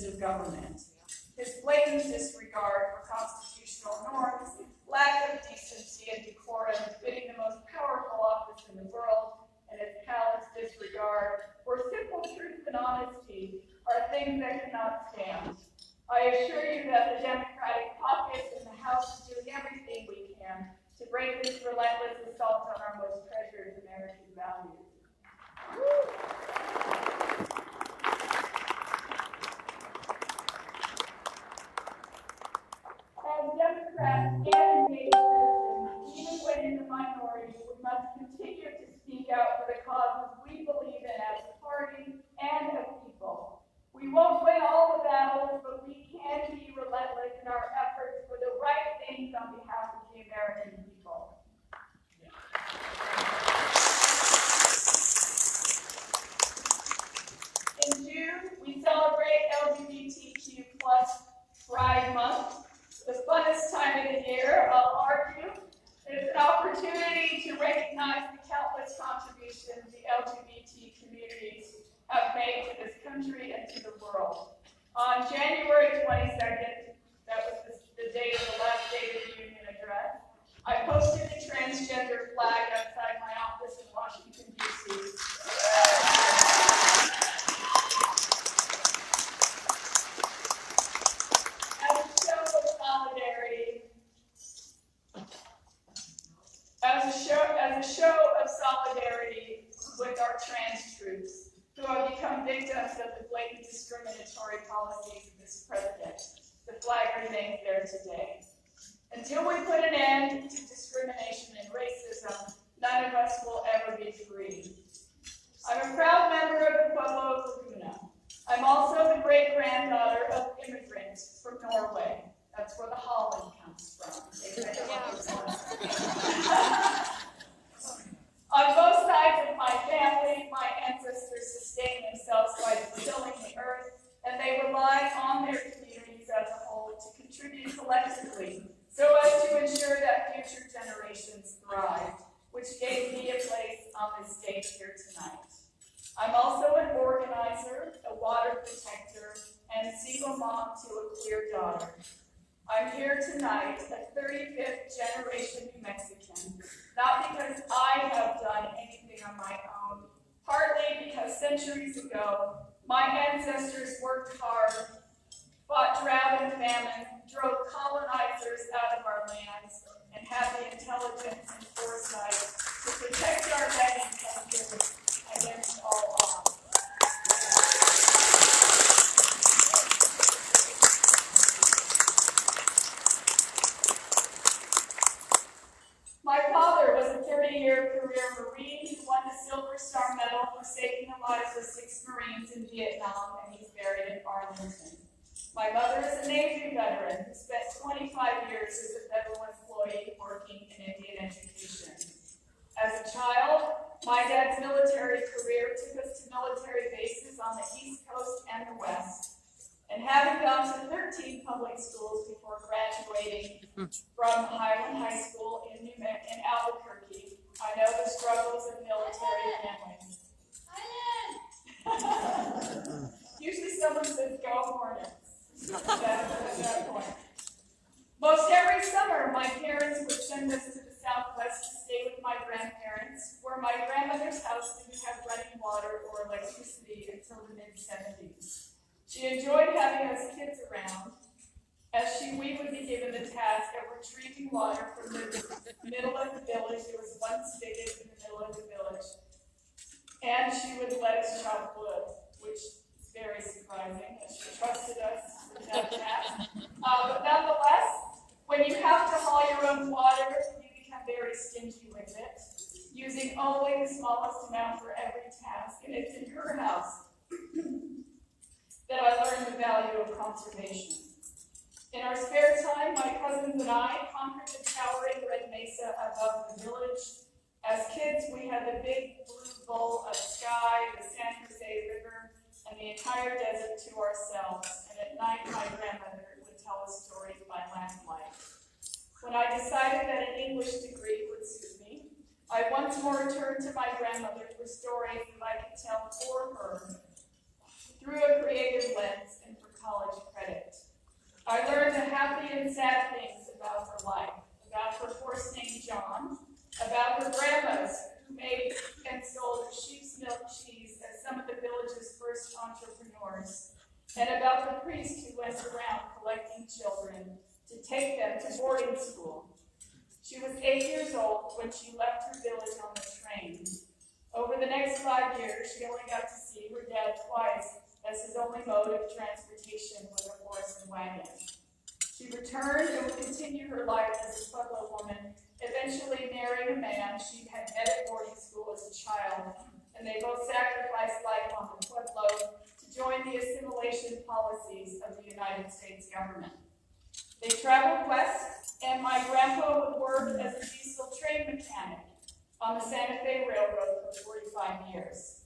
branches of government. His blatant disregard for constitutional norms, lack of decency and decorum fitting the most powerful office in the world, and his callous disregard for simple truth and honesty are things that cannot stand. I assure you that the Democratic caucus in the House is doing everything we can to break this relentless assault on our most treasured American values. As Democrats and engaged citizens, even when in the minority, we must continue to speak out for the causes we believe in as a party and a people. We won't win all the battles, but we can be relentless in our efforts for the right things on behalf of the American people. In June, we celebrate LGBTQ+ Pride Month, the funnest time of the year, I'll argue. It's an opportunity to recognize the countless contributions the LGBT communities have made to this country and to the world. On January 22nd, that was the day of the last State of the Union address, I posted a transgender flag outside my office in Washington, D.C. As a show of solidarity with our trans troops who have become victims of the blatant discriminatory policies of this president, the flag remains there today. Until we put an end to discrimination and racism, none of us will ever be free. I'm a proud member of the Pueblo of Laguna. I'm also the great-granddaughter of immigrants from Norway. That's where the Haaland comes from. On both sides of my family, my ancestors sustained themselves by tilling the earth, and they relied on their communities as a whole to contribute collectively so as to ensure that future generations thrived, which gave me a place on this stage here tonight. I'm also an organizer, a water protector, and a single mom to a queer daughter. I'm here tonight, a 35th generation New Mexican, not because I have done anything on my own, partly because centuries ago, my ancestors worked hard, fought drought and famine, drove colonizers out of our lands, and had the intelligence and foresight to protect our land and country against all odds. My father was a 30-year career Marine who won the Silver Star Medal for saving the lives of 6 Marines in Vietnam, and he's buried in Arlington. My mother is a Navy veteran who spent 25 years as a federal employee working in Indian education. As a child, my dad's military career took us to military bases on the East Coast and the West. And having gone to 13 public schools before graduating from Highland High School in Albuquerque, I know the struggles of military families. Usually someone says, "Go Hornets." At that point. Most every summer, my parents would send us to the Southwest to stay with my grandparents, where my grandmother's house didn't have running water or electricity until the mid-70s. She enjoyed having us kids around, as we would be given the task of retrieving water from the middle of the village. There was one spigot in the middle of the village. And she would let us chop wood, which is very surprising, as she trusted us with that task. But nonetheless, when you have to haul your own water, you become very stingy with it, using only the smallest amount for every task. And it's in her house that I learned the value of conservation. In our spare time, my cousins and I conquered the towering Red Mesa above the village. As kids, we had the big blue bowl of sky, the San Jose River, and the entire desert to ourselves. And at night, my grandmother would tell us stories by lamplight. When I decided that an English degree would suit me, I once more turned to my grandmother for stories that I could tell for her through a creative lens and for college the happy and sad things about her life, about her horse named John, about her grandmas who made and sold sheep's milk cheese as some of the village's first entrepreneurs, and about the priest who went around collecting children to take them to boarding school. She was 8 years old when she left her village on the train. Over the next 5 years, she only got to see her dad twice, as his only mode of transportation was a horse and wagon. She returned and would continue her life as a Pueblo woman, eventually marrying a man she had met at boarding school as a child, and they both sacrificed life on the Pueblo to join the assimilation policies of the United States government. They traveled west, and my grandpa would work as a diesel train mechanic on the Santa Fe Railroad for 45 years.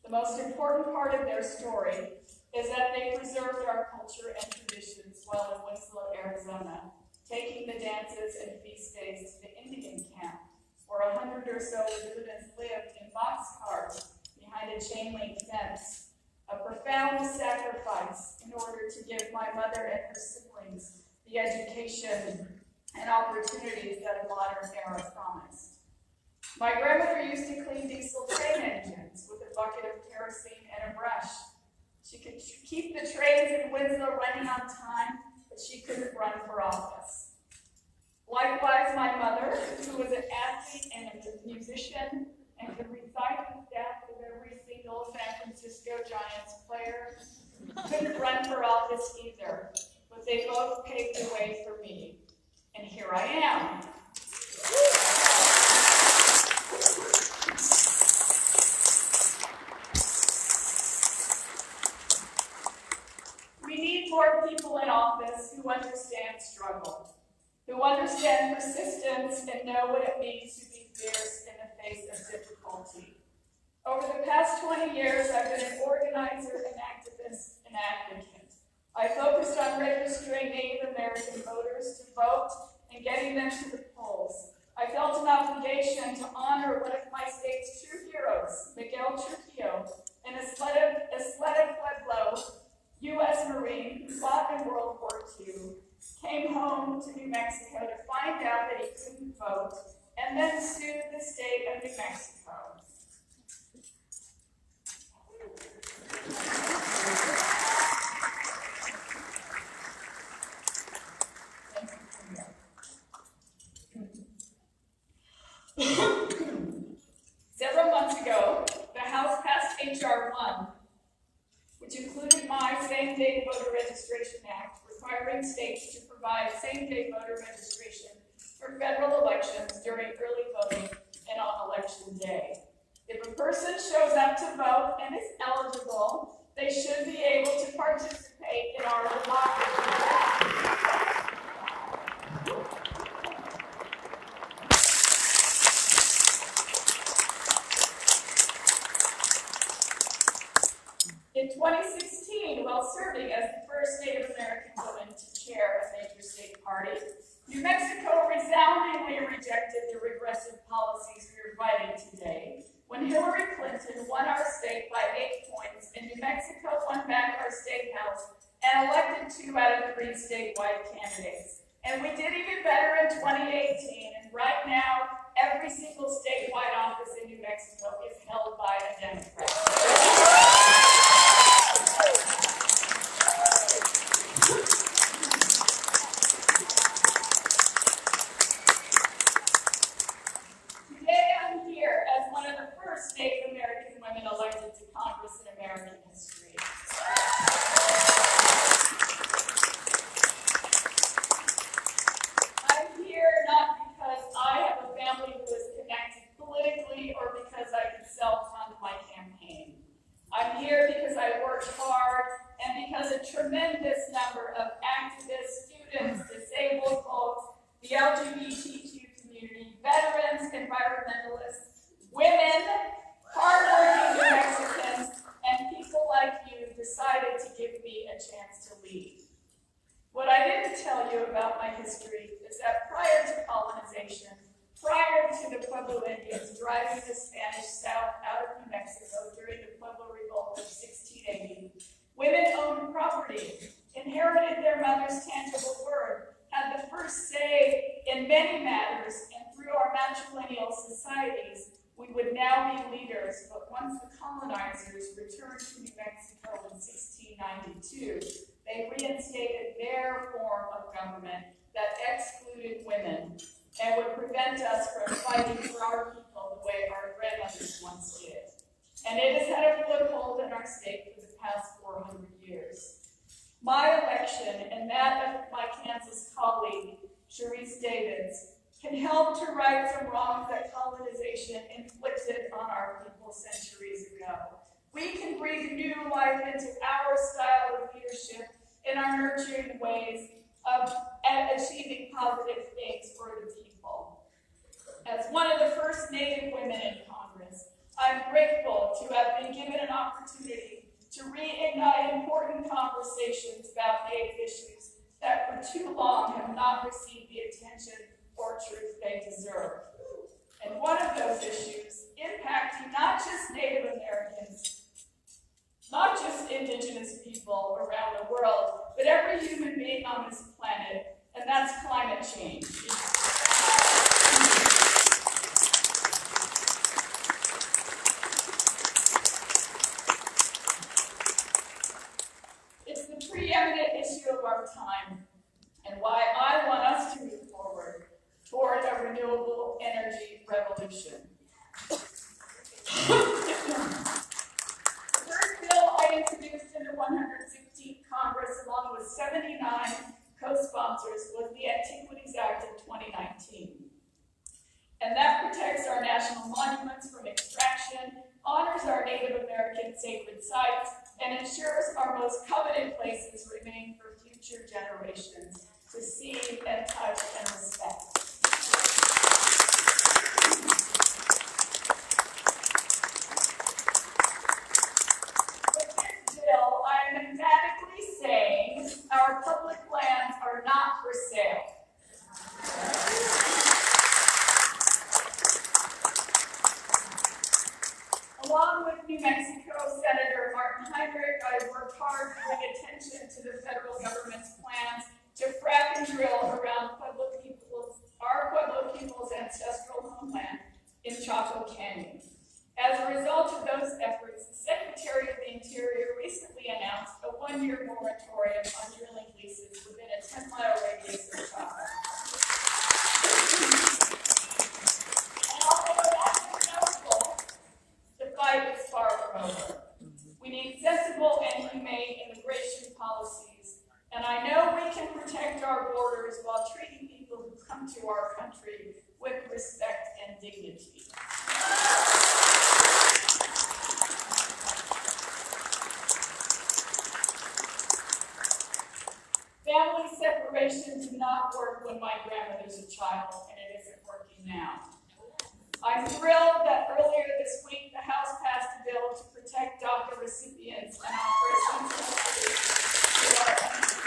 The most important part of their story is that they preserved our culture and traditions while in Winslow, Arizona, taking the dances and feast days to the Indian camp, where 100 or so residents lived in boxcars behind a chain-link fence, a profound sacrifice in order to give my mother and her siblings the education and opportunities that a modern era promised. My grandmother used to clean diesel train engines with a bucket of kerosene and a brush. She could keep the trains in Winslow running on time, but she couldn't run for office. Likewise, my mother, who was an athlete and a musician and could recite the stats of every single San Francisco Giants player, couldn't run for office either, but they both paved the way for me. And here I am. We need more people in office who understand struggle, who understand persistence and know what it means to be fierce in the face of difficulty. Over the past 20 years, I've been an organizer, an activist, an advocate. I focused on registering Native American voters to vote and getting them to the polls. I felt an obligation to honor one of my state's true heroes, Miguel Trujillo, an Isleta Pueblo U.S. Marine who fought in World War II, came home to New Mexico to find out that he couldn't vote, and then sued the state of New Mexico. Several months ago, the House passed H.R. 1, which included my Same-Day Voter Registration Act, requiring states to provide same-day voter registration for federal elections during early voting and on election day. If a person shows up to vote and is eligible, they should be able to participate in our democracy. In 2016, while serving as the first Native American woman to chair a major state party, New Mexico resoundingly rejected the regressive policies we are fighting today. When Hillary Clinton won our state by 8 points, and New Mexico won back our state house and elected 2 out of 3 statewide candidates. And we did even better in 2018, and right now, every single statewide office in New Mexico is held by a Democrat. Today I'm here as one of the first Native American women elected to Congress in American history. I'm here not because I have a family who is connected politically or because I can self-fund my campaign. I'm here because I worked hard and because a tremendous number of activists, students, disabled folks, the LGBTQ community, veterans, environmentalists, women, hardworking New Mexicans, and people like you decided to give me a chance to lead. What I didn't tell you about my history is that prior to colonization, prior to the Pueblo Indians driving the Spanish south out of New Mexico during the Pueblo Revolt of 1680, women owned property, inherited their mother's tangible worth, many matters, and through our matrilineal societies, we would now be leaders, but once the colonizers returned to New Mexico in 1692, they reinstated their form of government that excluded women and would prevent us from fighting for our people the way our grandmothers once did. And it has had a foothold in our state for the past 400 years. My election and that of my Kansas colleague, Sharice Davids, can help to right some wrongs that colonization inflicted on our people centuries ago. We can breathe new life into our style of leadership in our nurturing ways of achieving positive things for the people. As one of the first Native women in Congress, I'm grateful to have been given an opportunity to reignite important conversations about Native issues that for too long have not received the attention or truth they deserve. And one of those issues impacting not just Native Americans, not just indigenous people around the world, but every human being on this planet, and that's climate change. It's the preeminent issue of our time, and why I want us to move forward toward a renewable energy revolution. The first bill I introduced in the 116th Congress, along with 79 co-sponsors, was the Antiquities Act of 2019. And that protects our national monuments from extraction, honors our Native American sacred sites, and ensures our most coveted places remain for future generations to see and touch and respect. With this bill, I am emphatically saying our public lands are not for sale. Along with New Mexico Senator Martin Heinrich, I worked hard to bring attention to the federal government's plans to frack and drill around our Pueblo people's ancestral homeland in Chaco Canyon. As a result of those efforts, the Secretary of the Interior recently announced a one-year moratorium on drilling leases within a 10-mile radius of Chaco. And although that's notable, the fight is far from over. We need sensible and humane immigration policies, and I know we can protect our borders while treating people who come to our country with respect and dignity. Family separation did not work when my grandmother was a child, and it isn't working now. I'm thrilled that earlier this week the House passed a bill to protect DACA recipients and offer essential to our country.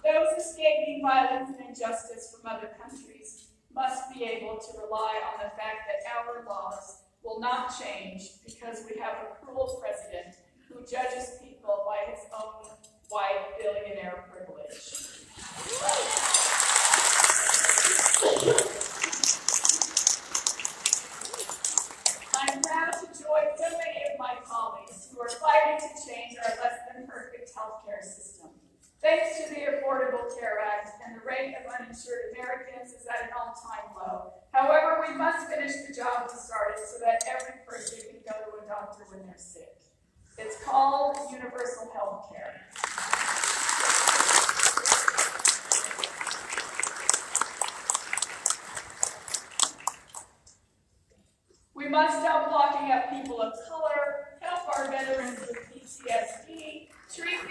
Those escaping violence and injustice from other countries must be able to rely on the fact that our laws will not change because we have a cruel president who judges people by his own white billionaire privilege. I'm proud to join so many of my colleagues who are fighting to change our less than perfect healthcare system. Thanks to the Affordable Care Act, and the rate of uninsured Americans is at an all-time low. However, we must finish the job we started so that every person can go to a doctor when they're sick. It's called universal health care. We must stop locking up people of color, help our veterans with PTSD, treat